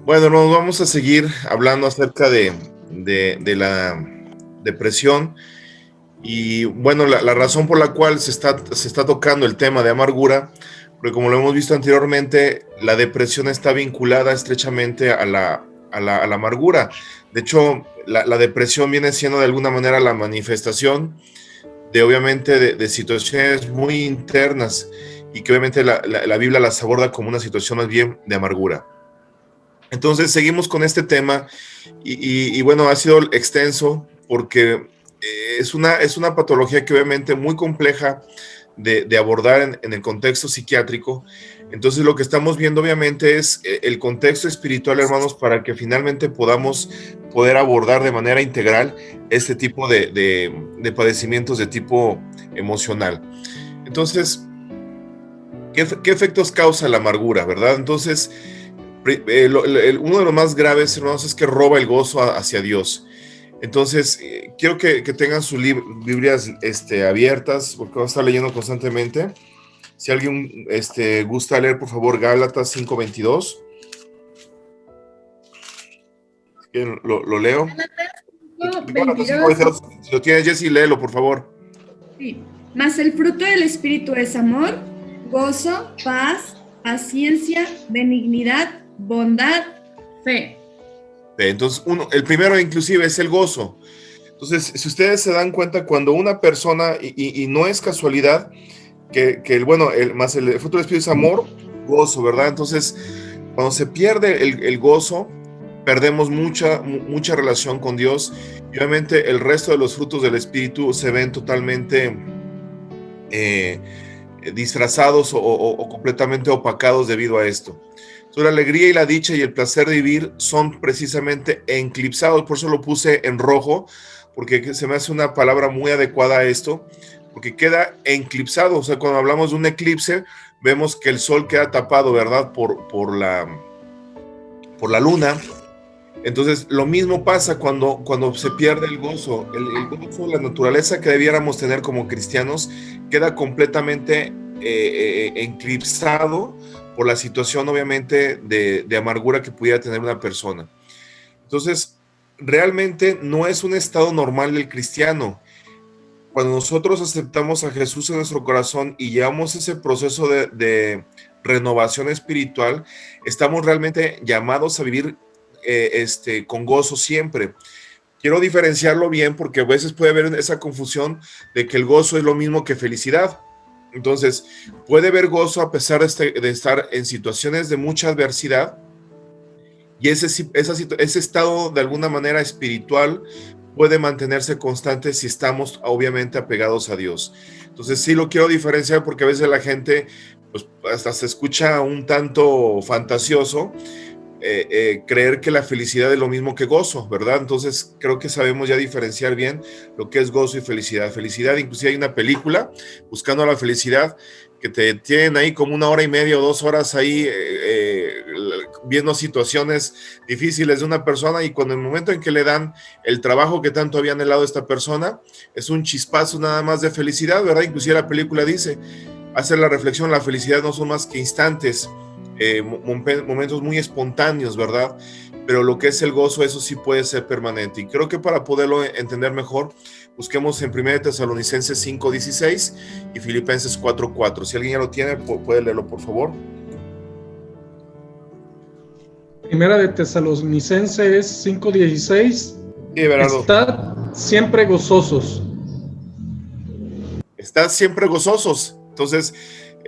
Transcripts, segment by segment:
Bueno, nos vamos a seguir hablando acerca de la depresión y bueno, la razón por la cual se está tocando el tema de amargura, porque como lo hemos visto anteriormente, la depresión está vinculada estrechamente a la amargura. De hecho, la depresión viene siendo de alguna manera la manifestación de obviamente de situaciones muy internas y que obviamente la Biblia las aborda como una situación más bien de amargura. Entonces seguimos con este tema y bueno, ha sido extenso porque es una patología que obviamente muy compleja de abordar en el contexto psiquiátrico. Entonces lo que estamos viendo obviamente es el contexto espiritual, hermanos, para que finalmente podamos poder abordar de manera integral este tipo de padecimientos de tipo emocional. Entonces, ¿qué efectos causa la amargura, verdad? Entonces, uno de los más graves, hermanos, es que roba el gozo hacia Dios. Entonces, quiero que tengan sus Biblias abiertas, porque vamos a estar leyendo constantemente. Si alguien gusta leer, por favor, Gálatas 5:22. Lo leo. Gálatas 22. 5:22. Si lo tienes, Jessy, léelo, por favor. Sí. Mas el fruto del Espíritu es amor, gozo, paz, paciencia, benignidad, bondad, fe. Entonces, el primero inclusive es el gozo. Entonces, si ustedes se dan cuenta, cuando una persona, y no es casualidad, que bueno, más el fruto del Espíritu es amor, gozo, ¿verdad? Entonces, cuando se pierde el gozo, perdemos mucha relación con Dios y obviamente el resto de los frutos del Espíritu se ven totalmente eh, disfrazados o completamente opacados debido a esto. Entonces, la alegría y la dicha y el placer de vivir son precisamente eclipsados, por eso lo puse en rojo, porque se me hace una palabra muy adecuada a esto, porque queda eclipsado. O sea, cuando hablamos de un eclipse, vemos que el sol queda tapado, ¿verdad? Por la luna. Entonces, lo mismo pasa cuando se pierde el gozo. El gozo, la naturaleza que debiéramos tener como cristianos, queda completamente eclipsado por la situación, obviamente, de amargura que pudiera tener una persona. Entonces, realmente no es un estado normal del cristiano. Cuando nosotros aceptamos a Jesús en nuestro corazón y llevamos ese proceso de renovación espiritual, estamos realmente llamados a vivir con gozo siempre. Quiero diferenciarlo bien porque a veces puede haber esa confusión de que el gozo es lo mismo que felicidad. Entonces, puede haber gozo a pesar de estar en situaciones de mucha adversidad y ese estado de alguna manera espiritual puede mantenerse constante si estamos obviamente apegados a Dios. Entonces sí lo quiero diferenciar porque a veces la gente pues hasta se escucha un tanto fantasioso creer que la felicidad es lo mismo que gozo, ¿verdad? Entonces creo que sabemos ya diferenciar bien lo que es gozo y felicidad. Felicidad, inclusive hay una película, Buscando la Felicidad, que te tienen ahí como 1 hora y media o 2 horas ahí viendo situaciones difíciles de una persona y cuando el momento en que le dan el trabajo que tanto había anhelado esta persona, es un chispazo nada más de felicidad, ¿verdad? Inclusive la película dice, hace la reflexión, la felicidad no son más que instantes, momentos muy espontáneos, ¿verdad? Pero lo que es el gozo, eso sí puede ser permanente. Y creo que para poderlo entender mejor, busquemos en 1 Tesalonicenses 5:16 y Filipenses 4:4. Si alguien ya lo tiene, puede leerlo, por favor. Primera de Tesalonicenses 5:16. Sí, Berardo. Estad siempre gozosos. Estad siempre gozosos. Entonces,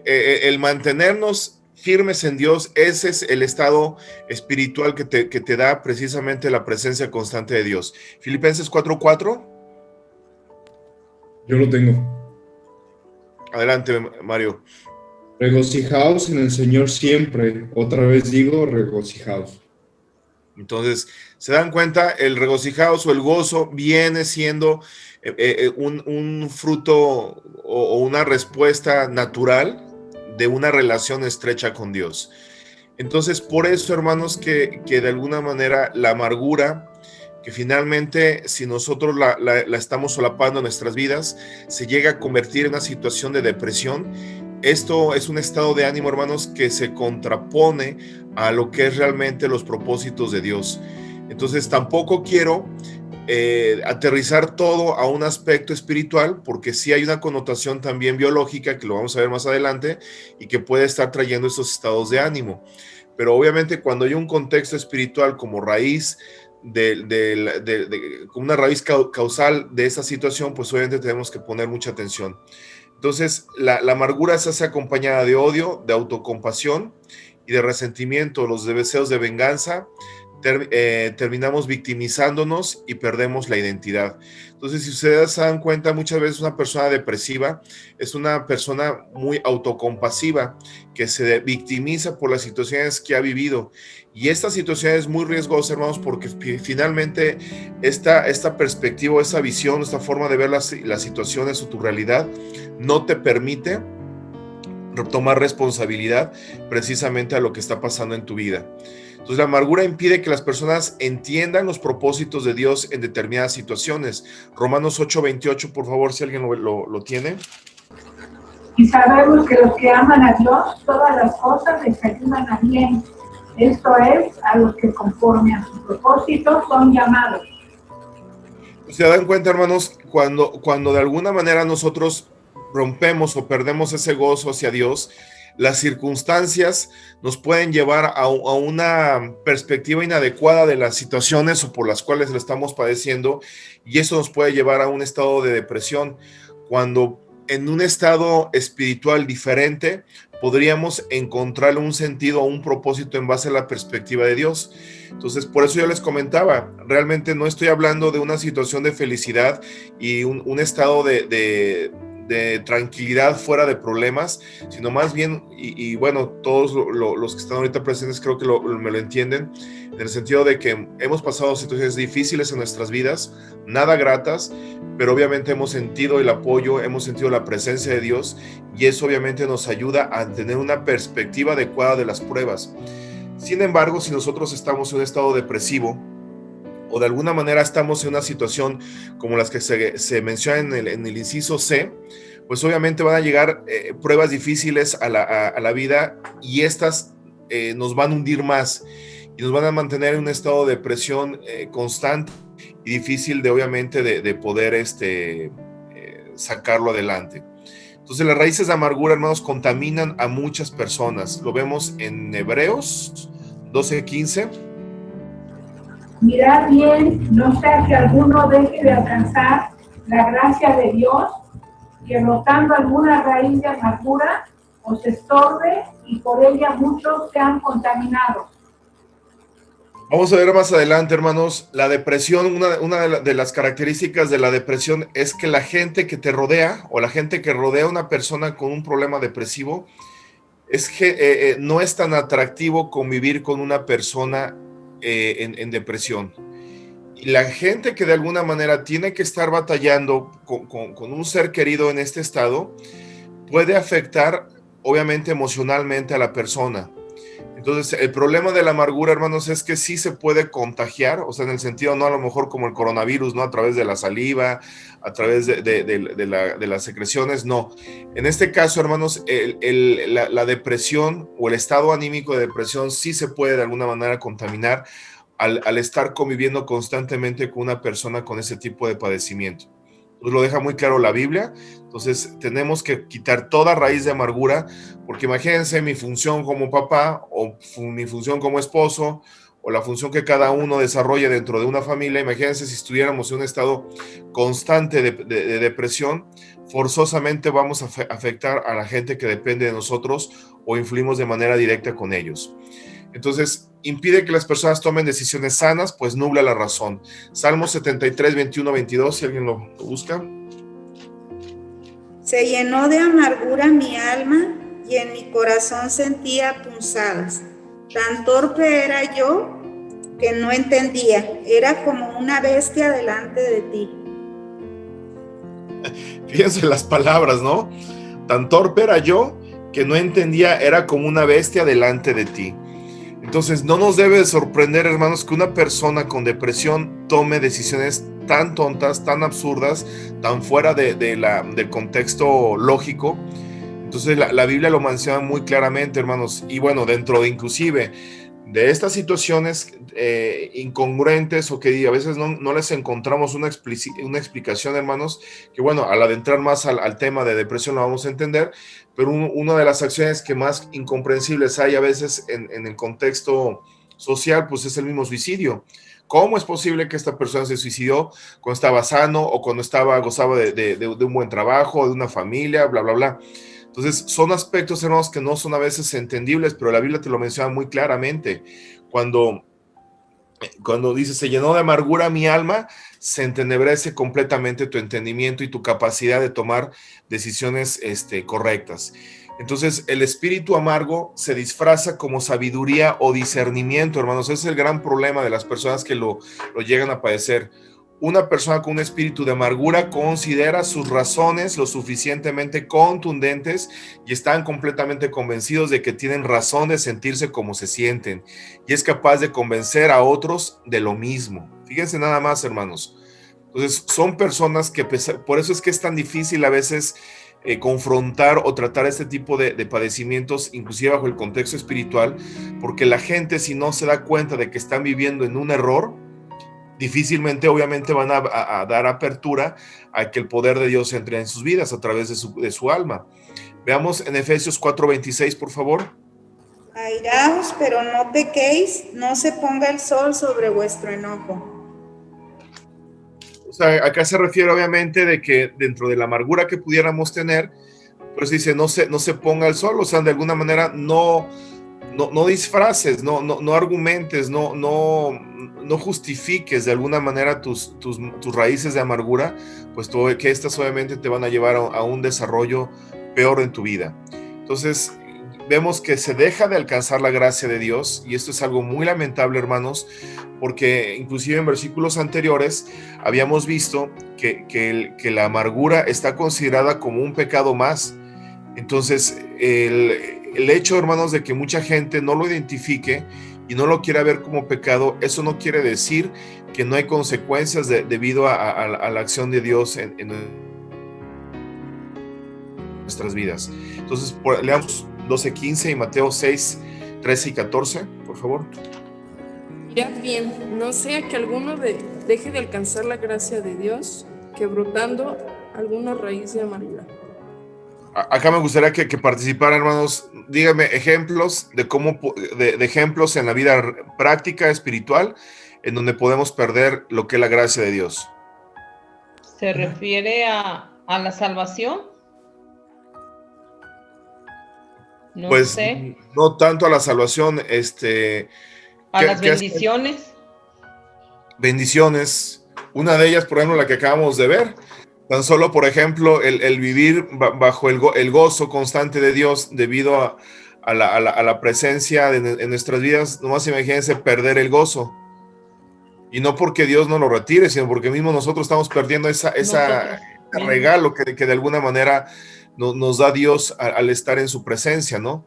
el mantenernos firmes en Dios, ese es el estado espiritual que te da precisamente la presencia constante de Dios. Filipenses 4:4. Yo lo tengo. Adelante, Mario. Regocijaos en el Señor siempre. Otra vez digo, regocijaos. Entonces, se dan cuenta, el regocijaos o el gozo viene siendo un fruto o una respuesta natural de una relación estrecha con Dios. Entonces, por eso, hermanos, que de alguna manera la amargura, que finalmente si nosotros la estamos solapando en nuestras vidas, se llega a convertir en una situación de depresión, esto es un estado de ánimo, hermanos, que se contrapone a lo que es realmente los propósitos de Dios. Entonces tampoco quiero aterrizar todo a un aspecto espiritual, porque sí hay una connotación también biológica, que lo vamos a ver más adelante, y que puede estar trayendo estos estados de ánimo. Pero obviamente cuando hay un contexto espiritual como raíz, como una raíz causal de esa situación, pues obviamente tenemos que poner mucha atención. Entonces, la amargura se hace acompañada de odio, de autocompasión y de resentimiento, los deseos de venganza. Terminamos victimizándonos y perdemos la identidad. Entonces, si ustedes se dan cuenta, muchas veces una persona depresiva es una persona muy autocompasiva, que se victimiza por las situaciones que ha vivido. Y esta situación es muy riesgosa, hermanos, porque finalmente esta perspectiva, esta visión, esta forma de ver las situaciones o tu realidad no te permite tomar responsabilidad precisamente a lo que está pasando en tu vida. Entonces, la amargura impide que las personas entiendan los propósitos de Dios en determinadas situaciones. Romanos 8:28, por favor, si alguien lo tiene. Y sabemos que los que aman a Dios, todas las cosas les ayudan a bien. Esto es, a los que conforme a su propósito son llamados. Se dan cuenta, hermanos, cuando de alguna manera nosotros rompemos o perdemos ese gozo hacia Dios, las circunstancias nos pueden llevar a una perspectiva inadecuada de las situaciones o por las cuales lo estamos padeciendo, y eso nos puede llevar a un estado de depresión, cuando en un estado espiritual diferente podríamos encontrar un sentido o un propósito en base a la perspectiva de Dios. Entonces, por eso yo les comentaba, realmente no estoy hablando de una situación de felicidad y un estado de tranquilidad fuera de problemas, sino más bien, y bueno, todos los que están ahorita presentes creo que me lo entienden, en el sentido de que hemos pasado situaciones difíciles en nuestras vidas, nada gratas, pero obviamente hemos sentido el apoyo, hemos sentido la presencia de Dios, y eso obviamente nos ayuda a tener una perspectiva adecuada de las pruebas. Sin embargo, si nosotros estamos en un estado depresivo, o de alguna manera estamos en una situación como las que se mencionan en el inciso C, pues obviamente van a llegar pruebas difíciles a la vida, y estas nos van a hundir más y nos van a mantener en un estado de depresión constante y difícil obviamente de poder sacarlo adelante. Entonces, las raíces de amargura, hermanos, contaminan a muchas personas. Lo vemos en Hebreos 12:15. Mirad bien, no sea que alguno deje de alcanzar la gracia de Dios, que brotando alguna raíz de amargura os estorbe y por ella muchos sean contaminados. Vamos a ver más adelante, hermanos, la depresión. Una de las características de la depresión es que la gente que te rodea, o la gente que rodea a una persona con un problema depresivo, es que no es tan atractivo convivir con una persona en depresión. Y la gente que de alguna manera tiene que estar batallando con un ser querido en este estado, puede afectar obviamente emocionalmente a la persona. Entonces, el problema de la amargura, hermanos, es que sí se puede contagiar, o sea, en el sentido, no a lo mejor como el coronavirus, ¿no? A través de la saliva, a través de las secreciones, no. En este caso, hermanos, la depresión o el estado anímico de depresión sí se puede de alguna manera contaminar al estar conviviendo constantemente con una persona con ese tipo de padecimiento. Pues lo deja muy claro la Biblia. Entonces tenemos que quitar toda raíz de amargura, porque imagínense mi función como papá, o mi función como esposo, o la función que cada uno desarrolla dentro de una familia. Imagínense si estuviéramos en un estado constante de depresión, forzosamente vamos a afectar a la gente que depende de nosotros o influimos de manera directa con ellos. Entonces, impide que las personas tomen decisiones sanas, pues nubla la razón. Salmo 73, 21, 22, si alguien lo busca. Se llenó de amargura mi alma y en mi corazón sentía punzadas. Tan torpe era yo que no entendía. Era como una bestia delante de ti. Fíjense las palabras, ¿no? Tan torpe era yo que no entendía, era como una bestia delante de ti. Entonces, no nos debe sorprender, hermanos, que una persona con depresión tome decisiones tan tontas, tan absurdas, tan fuera del contexto lógico. Entonces la Biblia lo menciona muy claramente, hermanos. Y bueno, dentro de inclusive de estas situaciones incongruentes o que a veces no les encontramos una explicación, hermanos, que bueno, al adentrar más al tema de depresión lo vamos a entender, pero una de las acciones que más incomprensibles hay a veces en el contexto social, pues es el mismo suicidio. ¿Cómo es posible que esta persona se suicidó cuando estaba sano o cuando gozaba de un buen trabajo, de una familia, bla, bla, bla? Entonces, son aspectos, hermanos, que no son a veces entendibles, pero la Biblia te lo menciona muy claramente. Cuando dice, se llenó de amargura mi alma, se entenebrece completamente tu entendimiento y tu capacidad de tomar decisiones correctas. Entonces, el espíritu amargo se disfraza como sabiduría o discernimiento, hermanos. Ese es el gran problema de las personas que lo llegan a padecer. Una persona con un espíritu de amargura considera sus razones lo suficientemente contundentes y están completamente convencidos de que tienen razón de sentirse como se sienten y es capaz de convencer a otros de lo mismo. Fíjense nada más, hermanos. Entonces, son personas que, por eso es que es tan difícil a veces confrontar o tratar este tipo de padecimientos, inclusive bajo el contexto espiritual, porque la gente, si no se da cuenta de que están viviendo en un error, difícilmente obviamente van a dar apertura a que el poder de Dios entre en sus vidas a través de su alma. Veamos en Efesios 4:26, por favor. Airaos, pero no pequéis, no se ponga el sol sobre vuestro enojo. O sea, acá se refiere obviamente de que dentro de la amargura que pudiéramos tener, pues dice, no se ponga el sol, o sea, de alguna manera no disfraces, no argumentes, no justifiques de alguna manera tus raíces de amargura, pues que estas obviamente te van a llevar a un desarrollo peor en tu vida. Entonces, vemos que se deja de alcanzar la gracia de Dios, y esto es algo muy lamentable, hermanos, porque inclusive en versículos anteriores habíamos visto que la amargura está considerada como un pecado más. Entonces, el hecho, hermanos, de que mucha gente no lo identifique y no lo quiera ver como pecado, eso no quiere decir que no hay consecuencias debido a la acción de Dios en nuestras vidas. Entonces, leamos 12:15 y Mateo 6:13 y 14, por favor. Mirad bien, no sea que alguno deje de alcanzar la gracia de Dios, que brotando alguna raíz de amargura. Acá me gustaría que participaran, hermanos. Díganme ejemplos de ejemplos en la vida práctica, espiritual, en donde podemos perder lo que es la gracia de Dios. ¿Se refiere a la salvación? No pues sé. No tanto a la salvación, A las bendiciones. Bendiciones. Una de ellas, por ejemplo, la que acabamos de ver. Tan solo, por ejemplo, el vivir bajo el gozo constante de Dios debido a la presencia en nuestras vidas. Nomás imagínense perder el gozo. Y no porque Dios no lo retire, sino porque mismo nosotros estamos perdiendo ese regalo que de alguna manera nos da Dios al estar en su presencia, ¿no?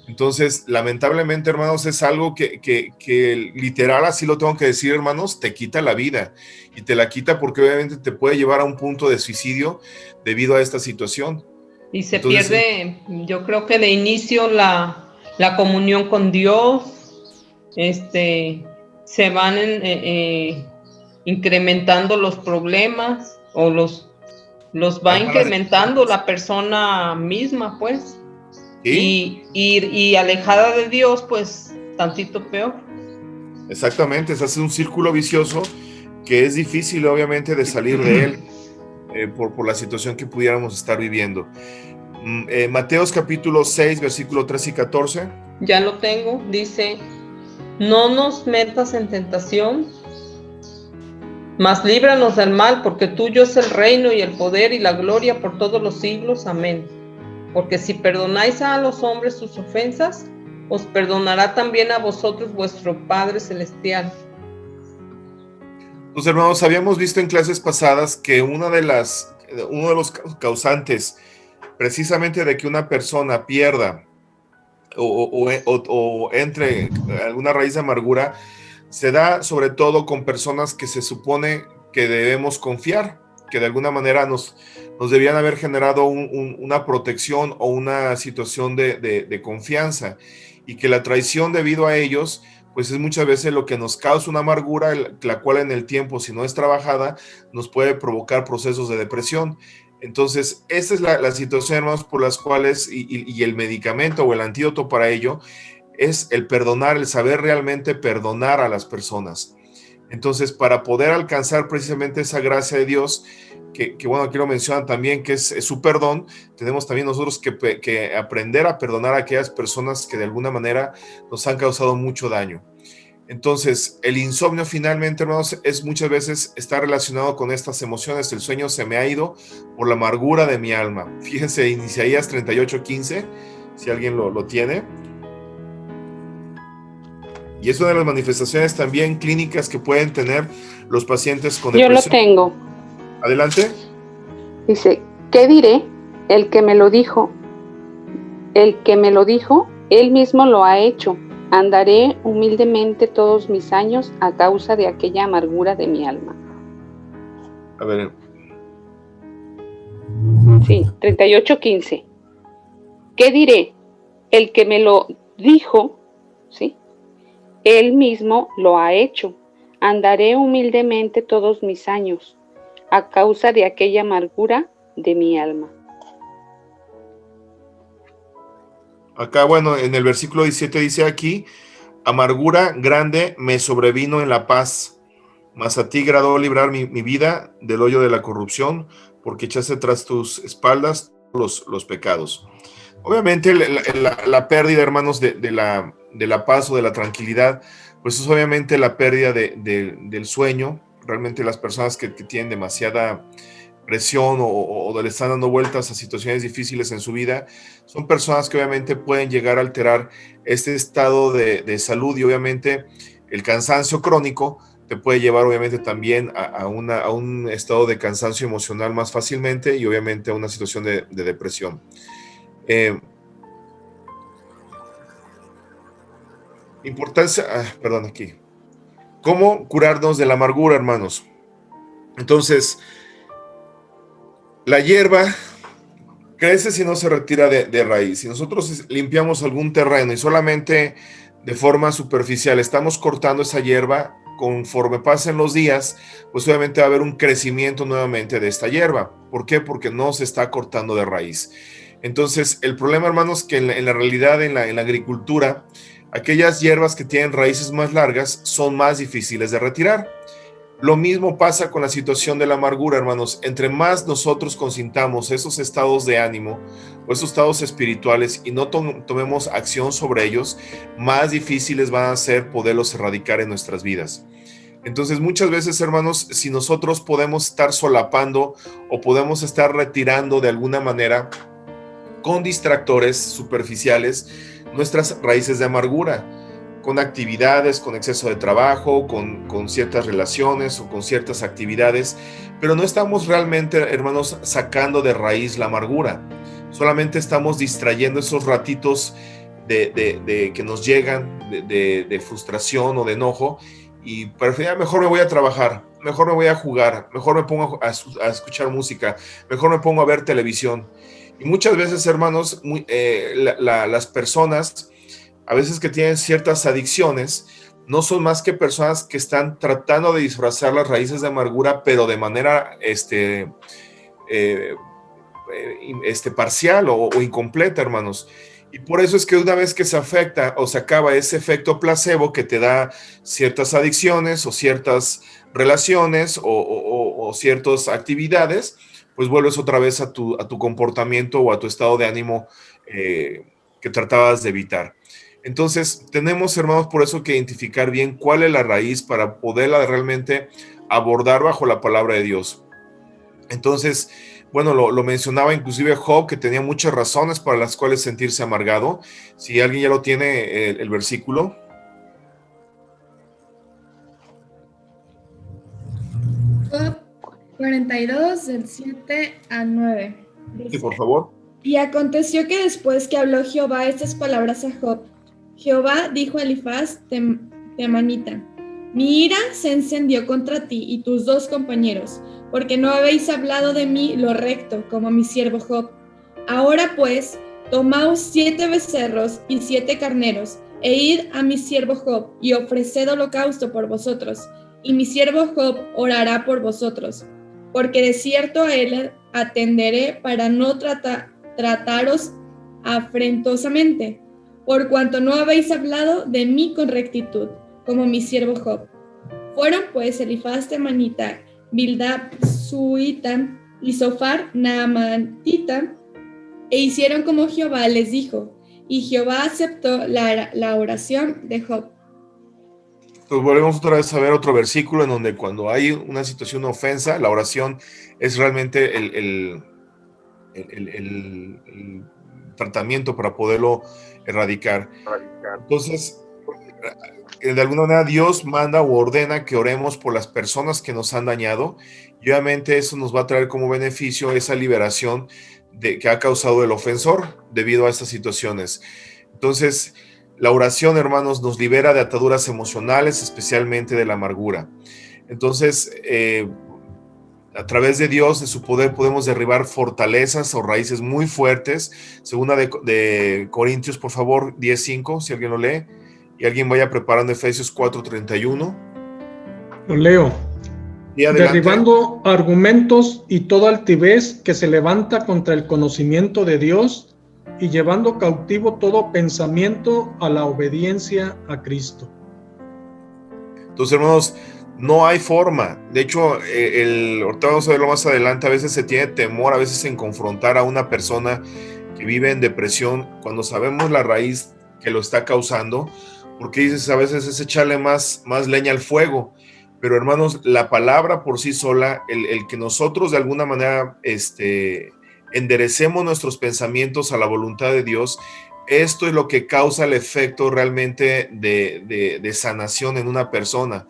Entonces, lamentablemente, hermanos, es algo que literal, así lo tengo que decir, hermanos, te quita la vida, y te la quita porque obviamente te puede llevar a un punto de suicidio debido a esta situación. Y se pierde, yo creo que de inicio la comunión con Dios, se van incrementando los problemas, o los va incrementando la persona misma, pues. ¿Sí? Y alejada de Dios, pues, tantito peor. Exactamente, se hace un círculo vicioso que es difícil, obviamente, de salir de él por la situación que pudiéramos estar viviendo. Mateos capítulo 6, versículo 3 y 14. Ya lo tengo, dice: no nos metas en tentación, mas líbranos del mal, porque tuyo es el reino y el poder y la gloria por todos los siglos. Amén. Porque si perdonáis a los hombres sus ofensas, os perdonará también a vosotros vuestro Padre Celestial. Pues, hermanos, habíamos visto en clases pasadas que uno de los causantes precisamente de que una persona pierda o entre alguna raíz de amargura se da sobre todo con personas que se supone que debemos confiar. que de alguna manera nos debían haber generado una protección o una situación de confianza, y que la traición debido a ellos, pues es muchas veces lo que nos causa una amargura, la cual en el tiempo, si no es trabajada, nos puede provocar procesos de depresión. Entonces, esta es la situación, hermanos, por las cuales, y el medicamento o el antídoto para ello, es el perdonar, el saber realmente perdonar a las personas. Entonces, para poder alcanzar precisamente esa gracia de Dios, que bueno, aquí lo mencionan también, que es su perdón, tenemos también nosotros que aprender a perdonar a aquellas personas que de alguna manera nos han causado mucho daño. Entonces, el insomnio finalmente, hermanos, es muchas veces está relacionado con estas emociones. El sueño se me ha ido por la amargura de mi alma. Fíjense en Isaías 38:15, si alguien lo tiene. Y es una de las manifestaciones también clínicas que pueden tener los pacientes con depresión. Yo lo tengo. Adelante. Dice, ¿qué diré? El que me lo dijo, él mismo lo ha hecho. Andaré humildemente todos mis años a causa de aquella amargura de mi alma. A ver. Sí, 38:15. ¿Qué diré? El que me lo dijo, ¿sí? Él mismo lo ha hecho. Andaré humildemente todos mis años a causa de aquella amargura de mi alma. Acá, bueno, en el versículo 17 dice aquí, amargura grande me sobrevino en la paz, mas a ti agradó librar mi vida del hoyo de la corrupción, porque echaste tras tus espaldas los pecados. Obviamente la pérdida, hermanos, de la paz o de la tranquilidad, pues es obviamente la pérdida del sueño. Realmente las personas que tienen demasiada presión o le están dando vueltas a situaciones difíciles en su vida, son personas que obviamente pueden llegar a alterar este estado de salud, y obviamente el cansancio crónico te puede llevar obviamente también a un estado de cansancio emocional más fácilmente, y obviamente a una situación de depresión. Importancia, perdón, aquí. ¿Cómo curarnos de la amargura, hermanos? Entonces, la hierba crece si no se retira de raíz. Si nosotros limpiamos algún terreno y solamente de forma superficial estamos cortando esa hierba, conforme pasen los días, pues obviamente va a haber un crecimiento nuevamente de esta hierba. ¿Por qué? Porque no se está cortando de raíz. Entonces, el problema, hermanos, que en la realidad, en la agricultura, aquellas hierbas que tienen raíces más largas son más difíciles de retirar. Lo mismo pasa con la situación de la amargura, hermanos. Entre más nosotros consintamos esos estados de ánimo o esos estados espirituales y no tomemos acción sobre ellos, más difíciles van a ser poderlos erradicar en nuestras vidas. Entonces, muchas veces, hermanos, si nosotros podemos estar solapando o podemos estar retirando de alguna manera con distractores superficiales nuestras raíces de amargura, con actividades, con exceso de trabajo, con ciertas relaciones o con ciertas actividades, pero no estamos realmente, hermanos, sacando de raíz la amargura. Solamente estamos distrayendo esos ratitos de que nos llegan de frustración o de enojo, y mejor me voy a trabajar, mejor me voy a jugar, mejor me pongo a escuchar música, mejor me pongo a ver televisión. Y muchas veces, hermanos, las personas, a veces que tienen ciertas adicciones, no son más que personas que están tratando de disfrazar las raíces de amargura, pero de manera parcial o incompleta, hermanos. Y por eso es que una vez que se afecta o se acaba ese efecto placebo que te da ciertas adicciones o ciertas relaciones o ciertas actividades, pues vuelves otra vez a tu comportamiento o a tu estado de ánimo que tratabas de evitar. Entonces, tenemos, hermanos, por eso que identificar bien cuál es la raíz para poderla realmente abordar bajo la palabra de Dios. Entonces, bueno, lo mencionaba inclusive Job, que tenía muchas razones para las cuales sentirse amargado. Si alguien ya lo tiene, el versículo. Job 42, del 7 al 9. Sí, por favor. Y aconteció que después que habló Jehová estas palabras a Job, Jehová dijo a Elifaz temanita: Mi ira se encendió contra ti y tus 2 compañeros, porque no habéis hablado de mí lo recto, como mi siervo Job. Ahora pues, tomaos 7 becerros y 7 carneros, e id a mi siervo Job, y ofreced holocausto por vosotros, y mi siervo Job orará por vosotros, porque de cierto a él atenderé para no trataros afrentosamente, por cuanto no habéis hablado de mí con rectitud, como mi siervo Job. Fueron pues Elifaz temanita, Bildad suita y Sofar naamatita, e hicieron como Jehová les dijo, y Jehová aceptó la oración de Job. Entonces volvemos otra vez a ver otro versículo en donde cuando hay una situación de ofensa, la oración es realmente el tratamiento para poderlo erradicar. Entonces, de alguna manera Dios manda o ordena que oremos por las personas que nos han dañado, y obviamente eso nos va a traer como beneficio esa liberación que ha causado el ofensor debido a estas situaciones. Entonces, la oración, hermanos, nos libera de ataduras emocionales, especialmente de la amargura. Entonces, a través de Dios, de su poder, podemos derribar fortalezas o raíces muy fuertes. Segunda de Corintios, por favor, 10:5, si alguien lo lee. Y alguien vaya preparando Efesios 4:31. Lo leo. Y adelante. Derribando argumentos y toda altivez que se levanta contra el conocimiento de Dios y llevando cautivo todo pensamiento a la obediencia a Cristo. Entonces, hermanos, no hay forma. De hecho, ahorita vamos a verlo más adelante, a veces se tiene temor, a veces en confrontar a una persona que vive en depresión, cuando sabemos la raíz que lo está causando, porque dices, a veces es echarle más leña al fuego. Pero hermanos, la palabra por sí sola, el que nosotros de alguna manera enderecemos nuestros pensamientos a la voluntad de Dios, esto es lo que causa el efecto realmente de sanación en una persona.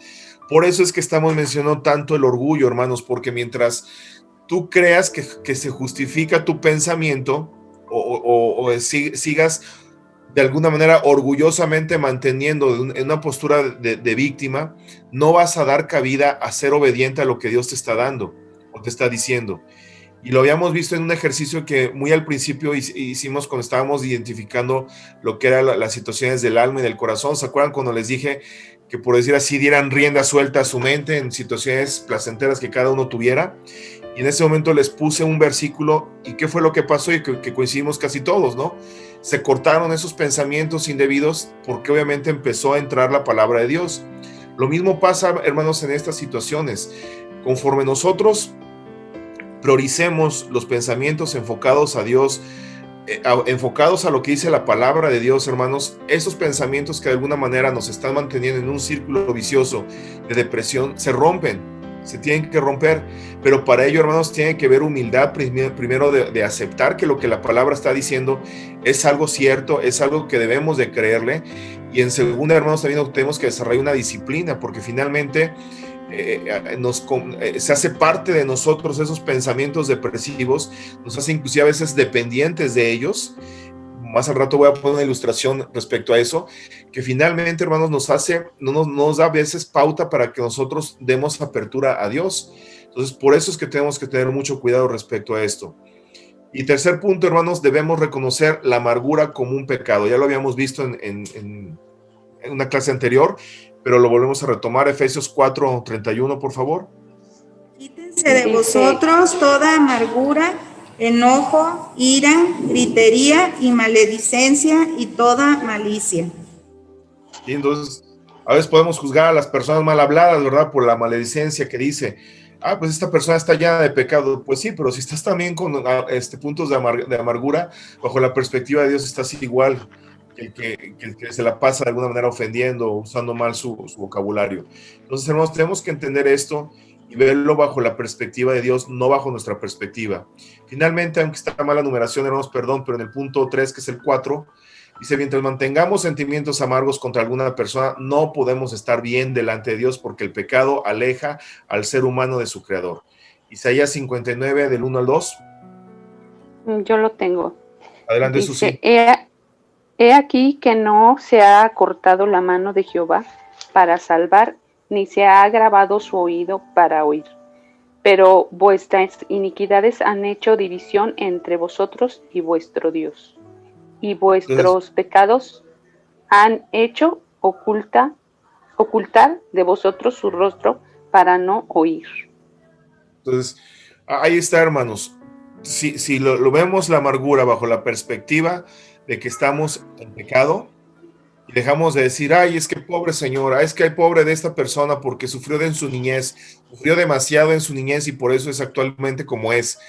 Por eso es que estamos mencionando tanto el orgullo, hermanos, porque mientras tú creas que se justifica tu pensamiento o sigas de alguna manera orgullosamente manteniendo en una postura de víctima, no vas a dar cabida a ser obediente a lo que Dios te está dando o te está diciendo. Y lo habíamos visto en un ejercicio que muy al principio hicimos cuando estábamos identificando lo que eran las situaciones del alma y del corazón. ¿Se acuerdan cuando les dije que, por decir así, dieran rienda suelta a su mente en situaciones placenteras que cada uno tuviera? Y en ese momento les puse un versículo, y qué fue lo que pasó, y que coincidimos casi todos, ¿no? Se cortaron esos pensamientos indebidos porque obviamente empezó a entrar la palabra de Dios. Lo mismo pasa, hermanos, en estas situaciones. Conforme nosotros prioricemos los pensamientos enfocados a Dios, enfocados a lo que dice la palabra de Dios, hermanos, esos pensamientos que de alguna manera nos están manteniendo en un círculo vicioso de depresión, se rompen. Se tienen que romper, pero para ello, hermanos, tiene que haber humildad primero de aceptar que lo que la palabra está diciendo es algo cierto, es algo que debemos de creerle, y en segunda, hermanos, también tenemos que desarrollar una disciplina, porque finalmente se hace parte de nosotros esos pensamientos depresivos, nos hace inclusive a veces dependientes de ellos. Más al rato voy a poner una ilustración respecto a eso, que finalmente, hermanos, nos da a veces pauta para que nosotros demos apertura a Dios. Entonces, por eso es que tenemos que tener mucho cuidado respecto a esto. Y tercer punto, hermanos, debemos reconocer la amargura como un pecado. Ya lo habíamos visto en una clase anterior, pero lo volvemos a retomar. Efesios 4:31, por favor. Quítense de vosotros toda amargura, enojo, ira, gritería y maledicencia y toda malicia. Y entonces, a veces podemos juzgar a las personas mal habladas, ¿verdad? Por la maledicencia que dice, pues esta persona está llena de pecado. Pues sí, pero si estás también con puntos de amargura, bajo la perspectiva de Dios estás igual que el que se la pasa de alguna manera ofendiendo o usando mal su vocabulario. Entonces, hermanos, tenemos que entender esto y verlo bajo la perspectiva de Dios, no bajo nuestra perspectiva. Finalmente, aunque está mal la numeración, hermanos, perdón, pero en el punto 3, que es el 4, dice, mientras mantengamos sentimientos amargos contra alguna persona, no podemos estar bien delante de Dios, porque el pecado aleja al ser humano de su creador. Isaías 59, del 1 al 2. Yo lo tengo. Adelante, Dice, Susi. He aquí que no se ha cortado la mano de Jehová para salvar, ni se ha agravado su oído para oír. Pero vuestras iniquidades han hecho división entre vosotros y vuestro Dios, y vuestros pecados han hecho ocultar de vosotros su rostro para no oír. Entonces, ahí está, hermanos. Si lo vemos la amargura bajo la perspectiva de que estamos en pecado, y dejamos de decir, ay, es que pobre señora, es que hay pobre de esta persona porque sufrió en su niñez, sufrió demasiado en su niñez y por eso es actualmente como es.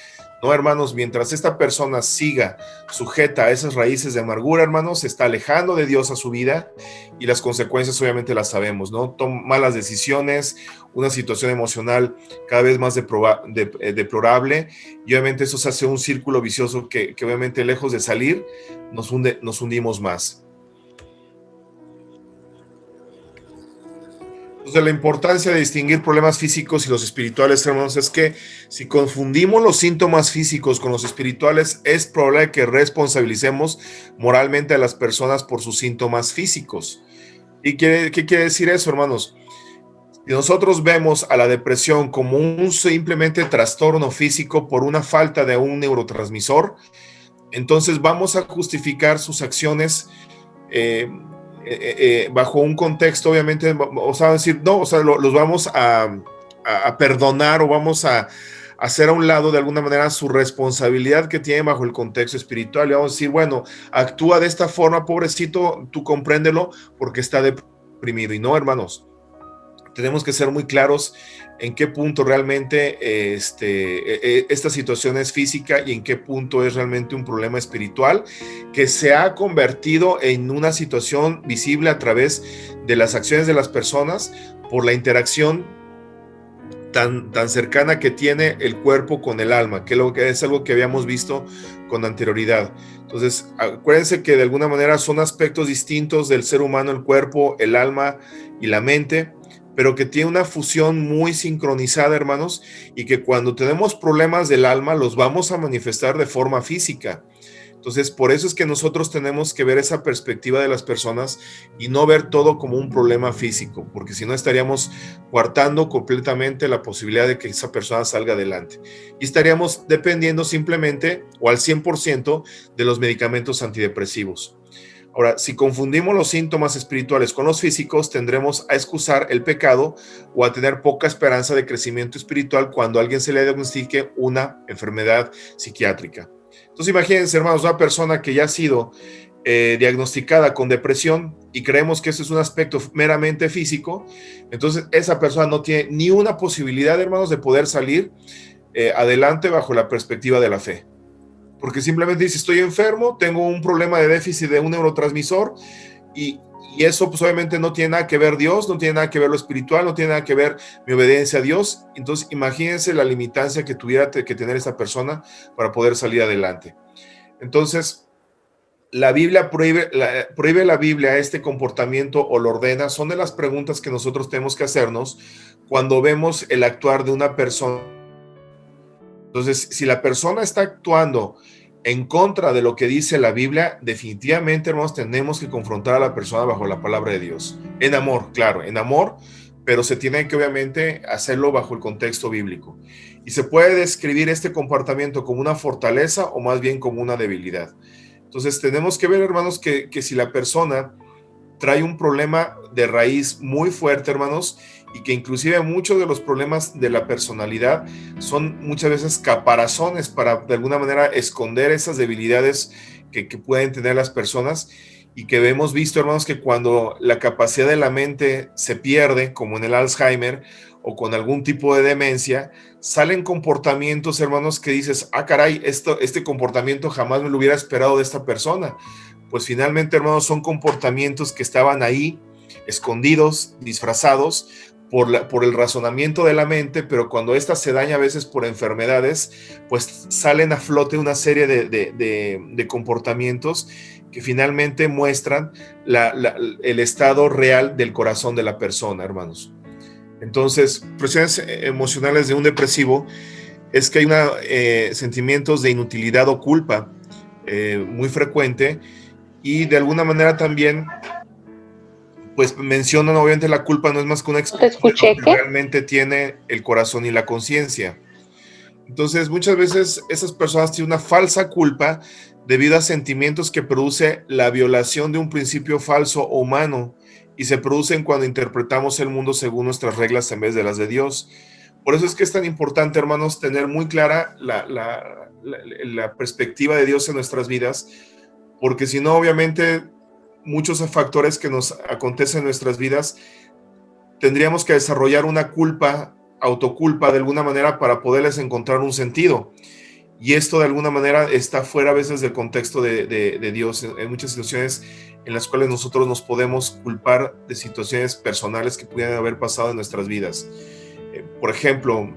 No, hermanos, mientras esta persona siga sujeta a esas raíces de amargura, hermanos, se está alejando de Dios a su vida y las consecuencias obviamente las sabemos, ¿no? Malas decisiones, una situación emocional cada vez más deplorable y obviamente eso se hace un círculo vicioso que obviamente lejos de salir nos hundimos más. Entonces, la importancia de distinguir problemas físicos y los espirituales, hermanos, es que si confundimos los síntomas físicos con los espirituales, es probable que responsabilicemos moralmente a las personas por sus síntomas físicos. ¿Y qué quiere decir eso, hermanos? Si nosotros vemos a la depresión como un simplemente trastorno físico por una falta de un neurotransmisor, entonces vamos a justificar sus acciones bajo un contexto, obviamente, o sea, decir, no, o sea, los vamos a perdonar o vamos a hacer a un lado de alguna manera su responsabilidad que tiene bajo el contexto espiritual. Y vamos a decir, bueno, actúa de esta forma, pobrecito, tú compréndelo porque está deprimido. Y no, hermanos, tenemos que ser muy claros en qué punto realmente esta situación es física y en qué punto es realmente un problema espiritual que se ha convertido en una situación visible a través de las acciones de las personas por la interacción tan cercana que tiene el cuerpo con el alma, que es algo que habíamos visto con anterioridad. Entonces, acuérdense que de alguna manera son aspectos distintos del ser humano, el cuerpo, el alma y la mente, pero que tiene una fusión muy sincronizada, hermanos, y que cuando tenemos problemas del alma los vamos a manifestar de forma física. Entonces, por eso es que nosotros tenemos que ver esa perspectiva de las personas y no ver todo como un problema físico, porque si no estaríamos coartando completamente la posibilidad de que esa persona salga adelante. Y estaríamos dependiendo simplemente o al 100% de los medicamentos antidepresivos. Ahora, si confundimos los síntomas espirituales con los físicos, tendremos a excusar el pecado o a tener poca esperanza de crecimiento espiritual cuando a alguien se le diagnostique una enfermedad psiquiátrica. Entonces, imagínense, hermanos, una persona que ya ha sido diagnosticada con depresión y creemos que eso es un aspecto meramente físico, entonces esa persona no tiene ni una posibilidad, hermanos, de poder salir adelante bajo la perspectiva de la fe. Porque simplemente dice, estoy enfermo, tengo un problema de déficit de un neurotransmisor y eso pues obviamente no tiene nada que ver Dios, no tiene nada que ver lo espiritual, no tiene nada que ver mi obediencia a Dios. Entonces imagínense la limitancia que tuviera que tener esta persona para poder salir adelante. Entonces, la Biblia prohíbe la Biblia este comportamiento o lo ordena, son de las preguntas que nosotros tenemos que hacernos cuando vemos el actuar de una persona. Entonces, si la persona está actuando en contra de lo que dice la Biblia, definitivamente, hermanos, tenemos que confrontar a la persona bajo la palabra de Dios. En amor, claro, en amor, pero se tiene que obviamente hacerlo bajo el contexto bíblico. Y se puede describir este comportamiento como una fortaleza o más bien como una debilidad. Entonces, tenemos que ver, hermanos, que si la persona trae un problema de raíz muy fuerte, hermanos, y que inclusive muchos de los problemas de la personalidad son muchas veces caparazones para de alguna manera esconder esas debilidades que pueden tener las personas y que hemos visto, hermanos, que cuando la capacidad de la mente se pierde, como en el Alzheimer o con algún tipo de demencia, salen comportamientos, hermanos, que dices, ah, caray, este comportamiento jamás me lo hubiera esperado de esta persona. Pues finalmente, hermanos, son comportamientos que estaban ahí, escondidos, disfrazados, por el razonamiento de la mente, pero cuando ésta se daña a veces por enfermedades, pues salen a flote una serie de comportamientos que finalmente muestran el estado real del corazón de la persona, hermanos. Entonces, presiones emocionales de un depresivo es que hay sentimientos de inutilidad o culpa muy frecuente y de alguna manera también pues mencionan obviamente la culpa no es más que una expresión de lo que realmente tiene el corazón y la conciencia. Entonces, muchas veces esas personas tienen una falsa culpa debido a sentimientos que produce la violación de un principio falso o humano y se producen cuando interpretamos el mundo según nuestras reglas en vez de las de Dios. Por eso es que es tan importante, hermanos, tener muy clara la perspectiva de Dios en nuestras vidas, porque si no, obviamente, muchos factores que nos acontecen en nuestras vidas, tendríamos que desarrollar una culpa, autoculpa de alguna manera para poderles encontrar un sentido. Y esto de alguna manera está fuera a veces del contexto de Dios. En muchas situaciones en las cuales nosotros nos podemos culpar de situaciones personales que pudieran haber pasado en nuestras vidas. Por ejemplo,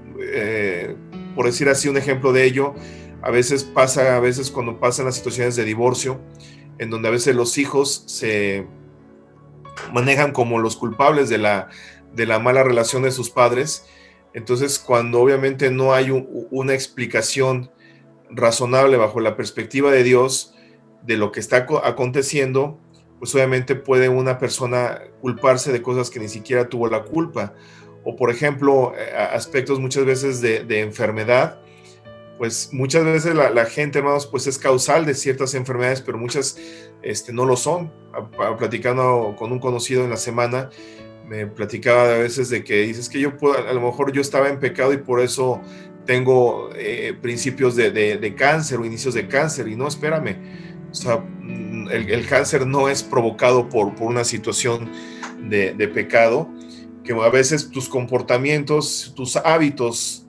por decir así un ejemplo de ello, a veces cuando pasan las situaciones de divorcio, en donde a veces los hijos se manejan como los culpables de la mala relación de sus padres. Entonces, cuando obviamente no hay una explicación razonable bajo la perspectiva de Dios de lo que está aconteciendo, pues obviamente puede una persona culparse de cosas que ni siquiera tuvo la culpa. O por ejemplo, aspectos muchas veces de enfermedad, pues muchas veces la gente, hermanos, pues es causal de ciertas enfermedades, pero muchas no lo son. Platicando con un conocido en la semana, me platicaba a veces de que dices que a lo mejor yo estaba en pecado y por eso tengo principios de cáncer o inicios de cáncer, y no, espérame, o sea, el cáncer no es provocado por una situación de pecado, que a veces tus comportamientos, tus hábitos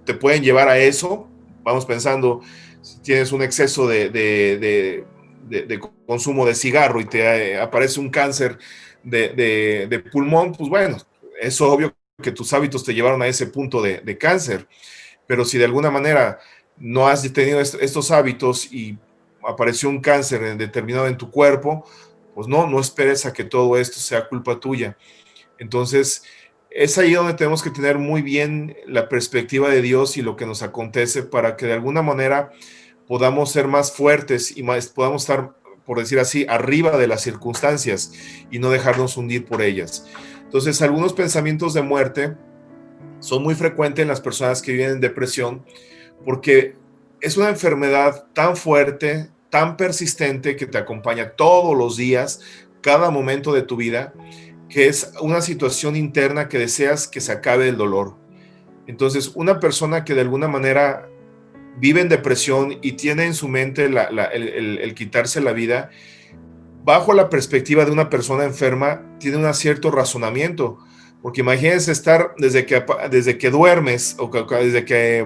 te pueden llevar a eso. Vamos pensando, si tienes un exceso de consumo de cigarro y te aparece un cáncer de pulmón, pues bueno, es obvio que tus hábitos te llevaron a ese punto de cáncer. Pero si de alguna manera no has tenido estos hábitos y apareció un cáncer determinado en tu cuerpo, pues no esperes a que todo esto sea culpa tuya. Entonces, es ahí donde tenemos que tener muy bien la perspectiva de Dios y lo que nos acontece para que de alguna manera podamos ser más fuertes y podamos estar, por decir así, arriba de las circunstancias y no dejarnos hundir por ellas. Entonces, algunos pensamientos de muerte son muy frecuentes en las personas que viven en depresión, porque es una enfermedad tan fuerte, tan persistente, que te acompaña todos los días, cada momento de tu vida, que es una situación interna que deseas que se acabe el dolor. Entonces, una persona que de alguna manera vive en depresión y tiene en su mente el quitarse la vida, bajo la perspectiva de una persona enferma, tiene un cierto razonamiento. Porque imagínense estar desde que duermes o desde que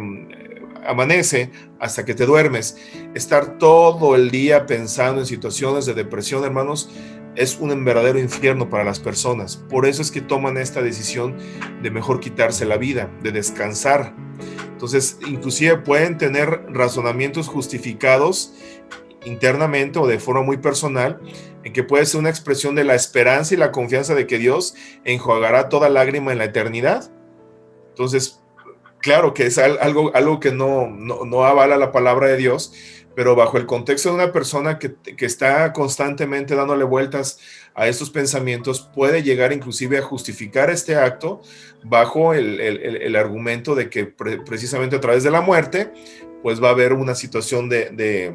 amanece hasta que te duermes, estar todo el día pensando en situaciones de depresión, hermanos, es un verdadero infierno para las personas. Por eso es que toman esta decisión de mejor quitarse la vida, de descansar. Entonces, inclusive pueden tener razonamientos justificados internamente o de forma muy personal, en que puede ser una expresión de la esperanza y la confianza de que Dios enjuagará toda lágrima en la eternidad. Entonces, claro que es algo que no avala la palabra de Dios, pero bajo el contexto de una persona que está constantemente dándole vueltas a estos pensamientos, puede llegar inclusive a justificar este acto bajo el argumento de que precisamente a través de la muerte, pues va a haber una situación de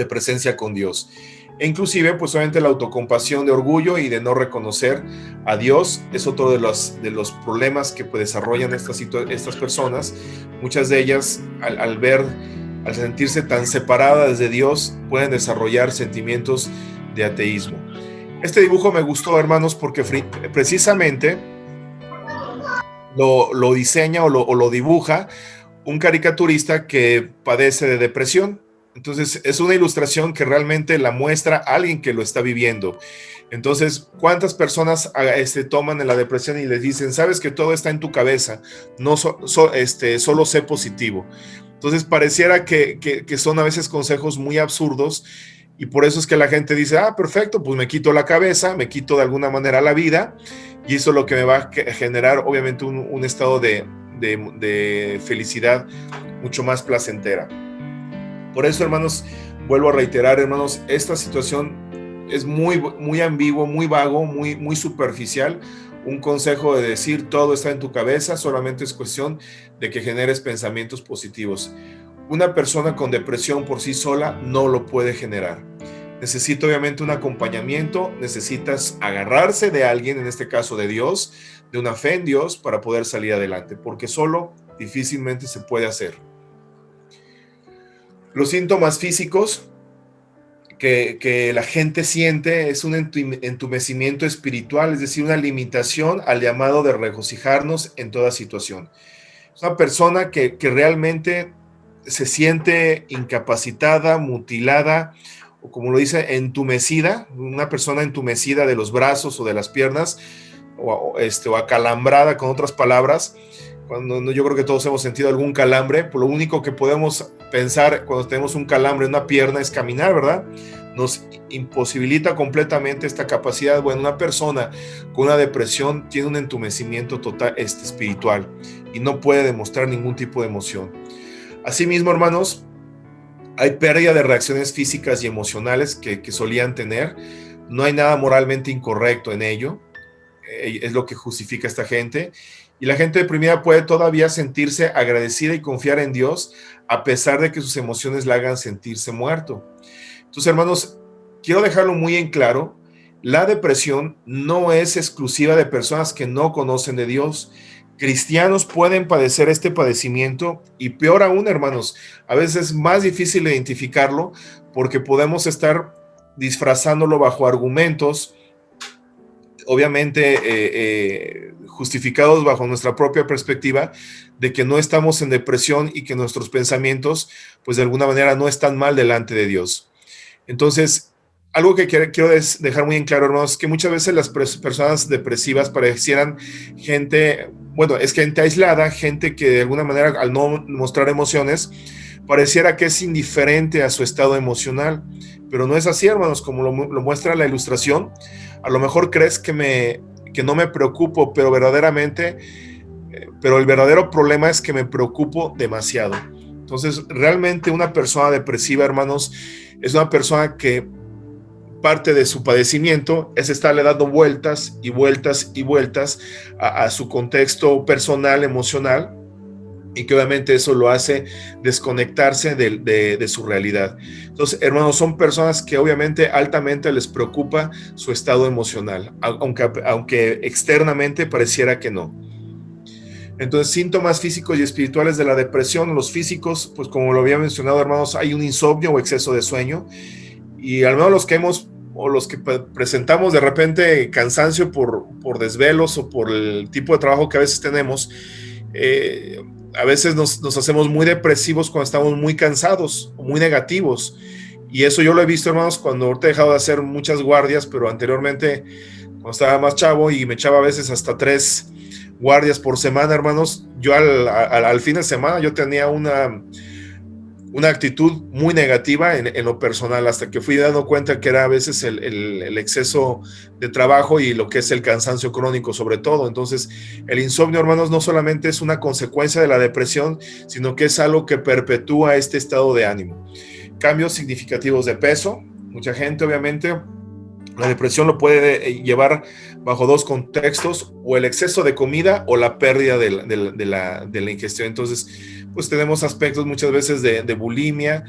presencia con Dios. E inclusive, pues obviamente la autocompasión de orgullo y de no reconocer a Dios es otro de los problemas que desarrollan estas personas. Muchas de ellas, al sentirse tan separadas de Dios, pueden desarrollar sentimientos de ateísmo. Este dibujo me gustó, hermanos, porque precisamente lo diseña o lo dibuja un caricaturista que padece de depresión. Entonces, es una ilustración que realmente la muestra a alguien que lo está viviendo. Entonces, ¿cuántas personas toman en la depresión y les dicen, sabes que todo está en tu cabeza, no solo sé positivo? Entonces, pareciera que son a veces consejos muy absurdos, y por eso es que la gente dice, perfecto, pues me quito la cabeza, me quito de alguna manera la vida, y eso es lo que me va a generar, obviamente, un estado de felicidad mucho más placentera. Por eso, hermanos, vuelvo a reiterar, hermanos, esta situación es muy ambiguo, muy vago, muy superficial. Un consejo de decir todo está en tu cabeza, solamente es cuestión de que generes pensamientos positivos. Una persona con depresión por sí sola no lo puede generar. Necesita obviamente un acompañamiento, necesitas agarrarse de alguien, en este caso de Dios, de una fe en Dios para poder salir adelante, porque solo difícilmente se puede hacer. Los síntomas físicos que la gente siente es un entumecimiento espiritual, es decir, una limitación al llamado de regocijarnos en toda situación. Es una persona que realmente se siente incapacitada, mutilada, o como lo dice, entumecida, una persona entumecida de los brazos o de las piernas, o acalambrada, con otras palabras. Cuando yo creo que todos hemos sentido algún calambre, pues lo único que podemos pensar cuando tenemos un calambre en una pierna es caminar, ¿verdad? Nos imposibilita completamente esta capacidad. Bueno, una persona con una depresión tiene un entumecimiento total espiritual y no puede demostrar ningún tipo de emoción. Asimismo, hermanos, hay pérdida de reacciones físicas y emocionales que solían tener. No hay nada moralmente incorrecto en ello. Es lo que justifica esta gente. Y la gente deprimida puede todavía sentirse agradecida y confiar en Dios a pesar de que sus emociones la hagan sentirse muerto. Entonces, hermanos, quiero dejarlo muy en claro. La depresión no es exclusiva de personas que no conocen de Dios. Cristianos pueden padecer este padecimiento y peor aún, hermanos, a veces es más difícil identificarlo porque podemos estar disfrazándolo bajo argumentos, obviamente justificados bajo nuestra propia perspectiva de que no estamos en depresión y que nuestros pensamientos, pues de alguna manera no están mal delante de Dios. Entonces, algo que quiero dejar muy en claro, hermanos, es que muchas veces las personas depresivas parecieran gente, bueno, es gente aislada, gente que de alguna manera al no mostrar emociones, pareciera que es indiferente a su estado emocional, pero no es así, hermanos, como lo muestra la ilustración. A lo mejor crees que no me preocupo, pero verdaderamente, pero el verdadero problema es que me preocupo demasiado. Entonces, realmente una persona depresiva, hermanos, es una persona que parte de su padecimiento es estarle dando vueltas y vueltas y vueltas a su contexto personal, emocional, y que obviamente eso lo hace desconectarse de su realidad. Entonces, hermanos, son personas que obviamente altamente les preocupa su estado emocional, aunque externamente pareciera que no. Entonces, síntomas físicos y espirituales de la depresión. Los físicos, pues como lo había mencionado, hermanos, hay un insomnio o exceso de sueño, y al menos los que presentamos de repente cansancio por desvelos o por el tipo de trabajo que a veces tenemos, a veces nos hacemos muy depresivos cuando estamos muy cansados o muy negativos. Y eso yo lo he visto, hermanos, cuando ahorita he dejado de hacer muchas guardias, pero anteriormente, cuando estaba más chavo y me echaba a veces hasta 3 guardias por semana, hermanos, yo al fin de semana yo tenía una actitud muy negativa en lo personal, hasta que fui dando cuenta que era a veces el exceso de trabajo y lo que es el cansancio crónico sobre todo. Entonces, el insomnio, hermanos, no solamente es una consecuencia de la depresión, sino que es algo que perpetúa este estado de ánimo. Cambios significativos de peso. Mucha gente, obviamente, la depresión lo puede llevar bajo 2 contextos: o el exceso de comida o la pérdida de la ingestión. Entonces, pues tenemos aspectos muchas veces de bulimia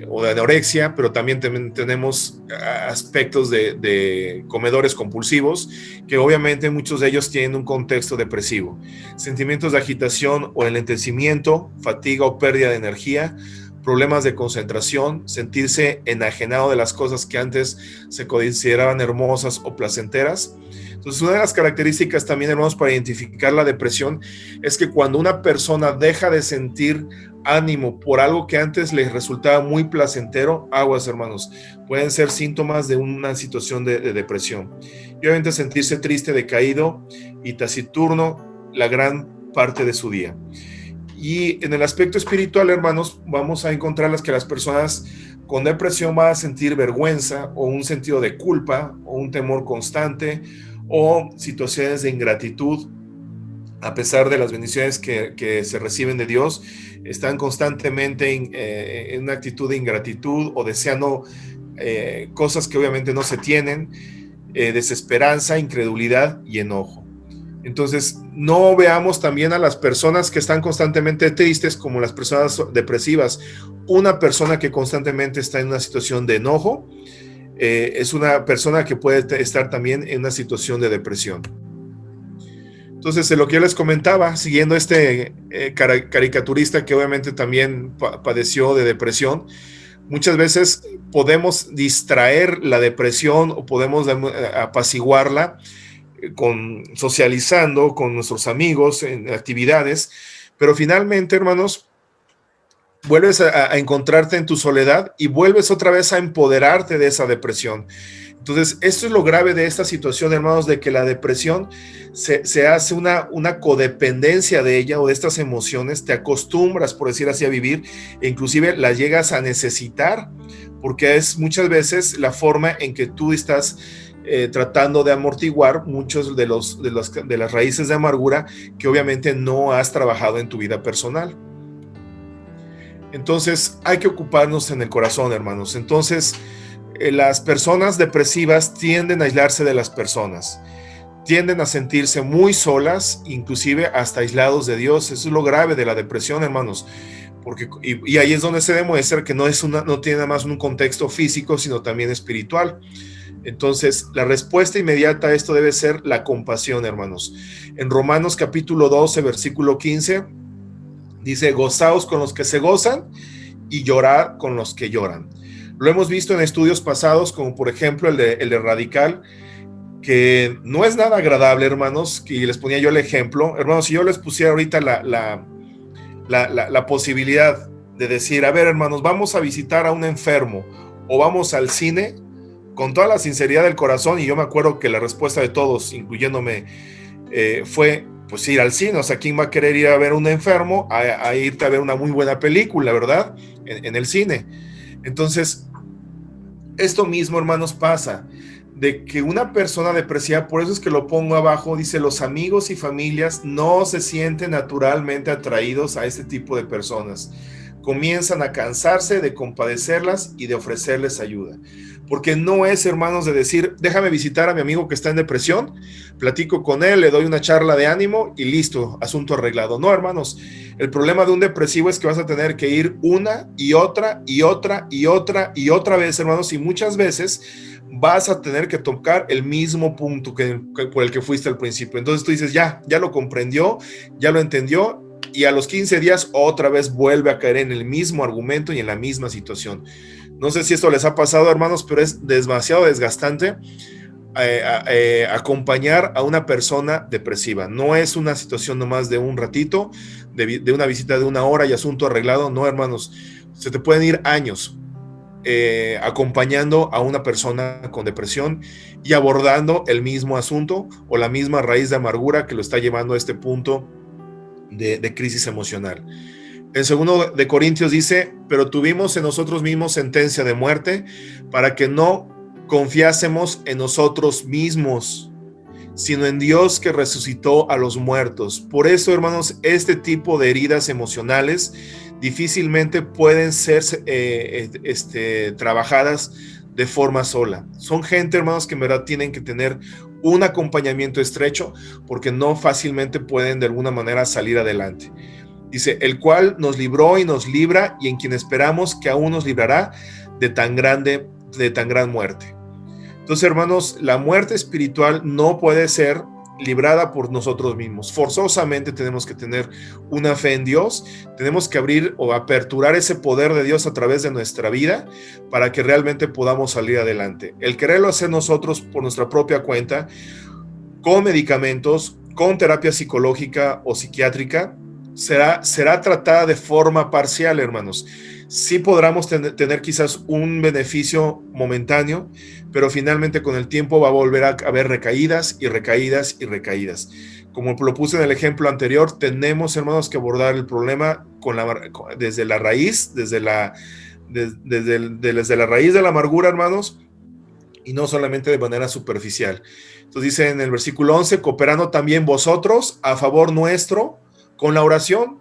o de anorexia, pero también tenemos aspectos de comedores compulsivos, que obviamente muchos de ellos tienen un contexto depresivo. Sentimientos de agitación o enlentecimiento, fatiga o pérdida de energía, problemas de concentración, sentirse enajenado de las cosas que antes se consideraban hermosas o placenteras. Entonces, una de las características también, hermanos, para identificar la depresión es que cuando una persona deja de sentir ánimo por algo que antes les resultaba muy placentero, aguas, hermanos, pueden ser síntomas de una situación de depresión. Y obviamente sentirse triste, decaído y taciturno la gran parte de su día. Y en el aspecto espiritual, hermanos, vamos a encontrar que las personas con depresión van a sentir vergüenza o un sentido de culpa o un temor constante o situaciones de ingratitud. A pesar de las bendiciones que se reciben de Dios, están constantemente en una actitud de ingratitud o deseando cosas que obviamente no se tienen, desesperanza, incredulidad y enojo. Entonces, no veamos también a las personas que están constantemente tristes como las personas depresivas. Una persona que constantemente está en una situación de enojo es una persona que puede estar también en una situación de depresión. Entonces, lo que yo les comentaba, siguiendo este caricaturista que obviamente también padeció de depresión, muchas veces podemos distraer la depresión o podemos apaciguarla socializando con nuestros amigos en actividades, pero finalmente, hermanos, vuelves a encontrarte en tu soledad y vuelves otra vez a empoderarte de esa depresión. Entonces, esto es lo grave de esta situación, hermanos, de que la depresión se hace una codependencia de ella o de estas emociones, te acostumbras, por decir así, a vivir, e inclusive la llegas a necesitar, porque es muchas veces la forma en que tú estás tratando de amortiguar muchos de las raíces de amargura que obviamente no has trabajado en tu vida personal. Entonces, hay que ocuparnos en el corazón, hermanos. Entonces, las personas depresivas tienden a aislarse de las personas, tienden a sentirse muy solas, inclusive hasta aislados de Dios. Eso es lo grave de la depresión, hermanos, porque y ahí es donde se demuestra que no tiene nada más un contexto físico, sino también espiritual. Entonces, la respuesta inmediata a esto debe ser la compasión, hermanos. En Romanos capítulo 12, versículo 15, dice: gozaos con los que se gozan y llorad con los que lloran. Lo hemos visto en estudios pasados, como por ejemplo el de Radical, que no es nada agradable, hermanos, y les ponía yo el ejemplo. Hermanos, si yo les pusiera ahorita la posibilidad de decir, a ver, hermanos, vamos a visitar a un enfermo o vamos al cine, con toda la sinceridad del corazón, y yo me acuerdo que la respuesta de todos, incluyéndome, fue pues ir al cine. O sea, ¿quién va a querer ir a ver a un enfermo a irte a ver una muy buena película, verdad? En el cine. Entonces, esto mismo, hermanos, pasa de que una persona depresiva, por eso es que lo pongo abajo, dice: los amigos y familias no se sienten naturalmente atraídos a este tipo de personas. Comienzan a cansarse de compadecerlas y de ofrecerles ayuda. Porque no es, hermanos, de decir, déjame visitar a mi amigo que está en depresión, platico con él, le doy una charla de ánimo y listo, asunto arreglado. No, hermanos, el problema de un depresivo es que vas a tener que ir una y otra y otra y otra y otra vez, hermanos, y muchas veces vas a tener que tocar el mismo punto por el que fuiste al principio. Entonces tú dices, ya lo comprendió, ya lo entendió, y a los 15 días otra vez vuelve a caer en el mismo argumento y en la misma situación. No sé si esto les ha pasado, hermanos, pero es demasiado desgastante acompañar a una persona depresiva. No es una situación nomás de un ratito, de una visita de una hora y asunto arreglado. No, hermanos, se te pueden ir años acompañando a una persona con depresión y abordando el mismo asunto o la misma raíz de amargura que lo está llevando a este punto de crisis emocional. En 2 de Corintios dice: pero tuvimos en nosotros mismos sentencia de muerte para que no confiásemos en nosotros mismos, sino en Dios que resucitó a los muertos. Por eso, hermanos, este tipo de heridas emocionales difícilmente pueden ser trabajadas de forma sola. Son gente, hermanos, que en verdad tienen que tener un acompañamiento estrecho, porque no fácilmente pueden de alguna manera salir adelante. Dice: el cual nos libró y nos libra, y en quien esperamos que aún nos librará de tan gran muerte. Entonces, hermanos, la muerte espiritual no puede ser librada por nosotros mismos. Forzosamente tenemos que tener una fe en Dios, tenemos que abrir o aperturar ese poder de Dios a través de nuestra vida para que realmente podamos salir adelante. El quererlo hacer nosotros por nuestra propia cuenta, con medicamentos, con terapia psicológica o psiquiátrica, será tratada de forma parcial, hermanos. Sí podremos tener quizás un beneficio momentáneo, pero finalmente con el tiempo va a volver a haber recaídas y recaídas y recaídas. Como lo puse en el ejemplo anterior, tenemos, hermanos, que abordar el problema desde la raíz, desde la raíz de la amargura, hermanos, y no solamente de manera superficial. Entonces dice en el versículo 11: cooperando también vosotros a favor nuestro con la oración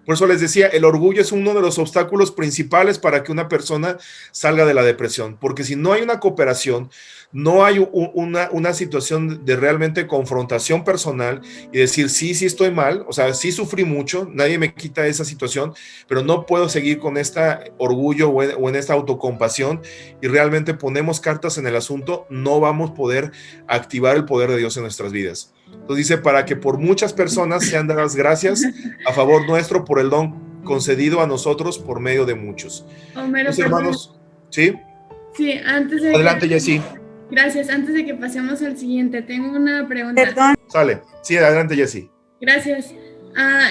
Por eso les decía, el orgullo es uno de los obstáculos principales para que una persona salga de la depresión, porque si no hay una cooperación, no hay una situación de realmente confrontación personal y decir, sí estoy mal, o sea, sí sufrí mucho, nadie me quita esa situación, pero no puedo seguir con este orgullo o en esta autocompasión, y realmente ponemos cartas en el asunto, no vamos a poder activar el poder de Dios en nuestras vidas. Entonces dice, para que por muchas personas sean dadas gracias a favor nuestro por el don concedido a nosotros por medio de muchos. Homero, Entonces, hermanos, ¿sí? Sí, antes de Adelante, Jessy. Gracias, antes de que pasemos al siguiente, tengo una pregunta. Perdón. Sale. Sí, adelante, Jessy. Gracias.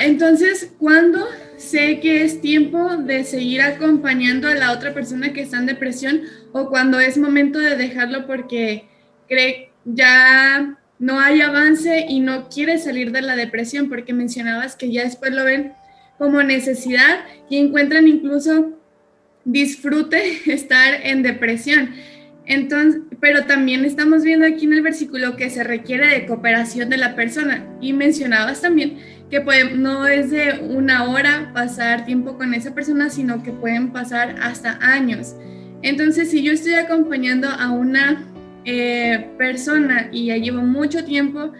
Entonces, ¿cuándo sé que es tiempo de seguir acompañando a la otra persona que está en depresión, o cuando es momento de dejarlo porque cree ya no hay avance y no quiere salir de la depresión? Porque mencionabas que ya después lo ven como necesidad y encuentran incluso disfrute estar en depresión. Entonces, pero también estamos viendo aquí en el versículo que se requiere de cooperación de la persona, y mencionabas también que no es de una hora pasar tiempo con esa persona, sino que pueden pasar hasta años. Entonces, si yo estoy acompañando a una persona y ya llevo mucho tiempo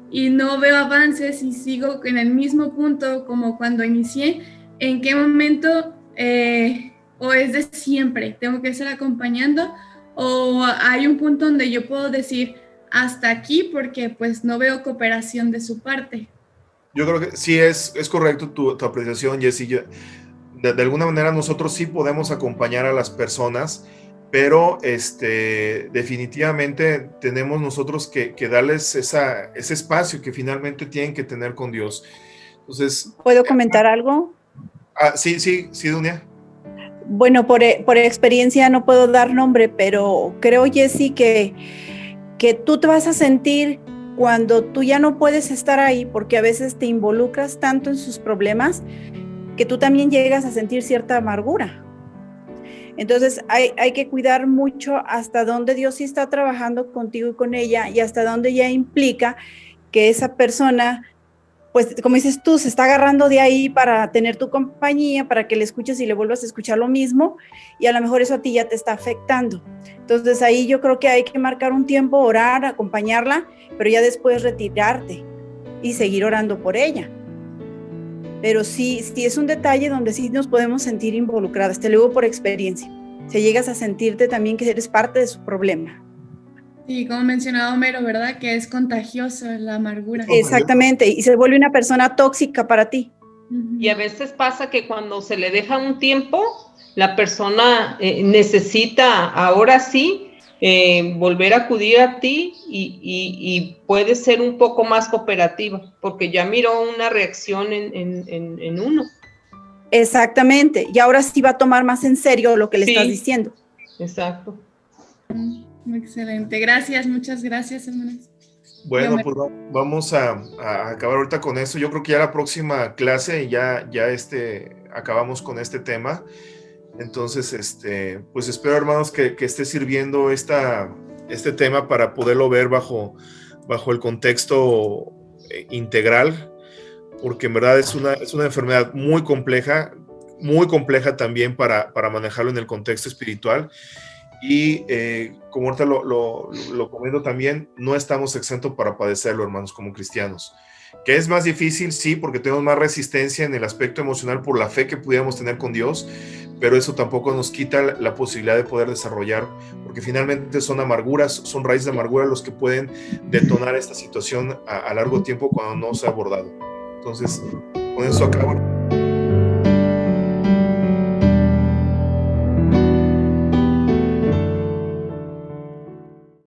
y no veo avances y sigo en el mismo punto como cuando inicié, ¿en qué momento o es de siempre tengo que estar acompañando, o hay un punto donde yo puedo decir hasta aquí porque pues no veo cooperación de su parte? Yo creo que sí es correcto tu apreciación, Jessy. De alguna manera nosotros sí podemos acompañar a las personas, pero definitivamente tenemos nosotros que darles ese espacio que finalmente tienen que tener con Dios. Entonces, ¿puedo comentar algo? Sí, Dunia. Bueno, por experiencia no puedo dar nombre, pero creo, Jessy, que tú te vas a sentir cuando tú ya no puedes estar ahí, porque a veces te involucras tanto en sus problemas que tú también llegas a sentir cierta amargura. Entonces hay que cuidar mucho hasta dónde Dios sí está trabajando contigo y con ella, y hasta dónde ya implica que esa persona, pues como dices tú, se está agarrando de ahí para tener tu compañía, para que le escuches y le vuelvas a escuchar lo mismo, y a lo mejor eso a ti ya te está afectando. Entonces ahí yo creo que hay que marcar un tiempo, orar, acompañarla, pero ya después retirarte y seguir orando por ella. Pero sí es un detalle donde sí nos podemos sentir involucradas, te lo digo por experiencia. Si llegas a sentirte también que eres parte de su problema. Sí, como mencionaba Homero, ¿verdad? Que es contagioso la amargura. Exactamente, y se vuelve una persona tóxica para ti. Y a veces pasa que cuando se le deja un tiempo, la persona necesita ahora sí volver a acudir a ti y puede ser un poco más cooperativa, porque ya miró una reacción en uno. Exactamente, y ahora sí va a tomar más en serio lo que le estás diciendo. Exacto. Excelente, gracias, muchas gracias, hermanas. Bueno, pues vamos a acabar ahorita con esto. Yo creo que ya la próxima clase ya acabamos con este tema. Entonces, pues espero, hermanos, que esté sirviendo este tema para poderlo ver bajo el contexto integral, porque en verdad es una enfermedad muy compleja también para manejarlo en el contexto espiritual. Y como ahorita lo comento también, no estamos exentos para padecerlo, hermanos, como cristianos. Que es más difícil, sí, porque tenemos más resistencia en el aspecto emocional por la fe que pudiéramos tener con Dios, pero eso tampoco nos quita la posibilidad de poder desarrollar, porque finalmente son amarguras, son raíces de amargura los que pueden detonar esta situación a largo tiempo cuando no se ha abordado. Entonces, con eso acabo.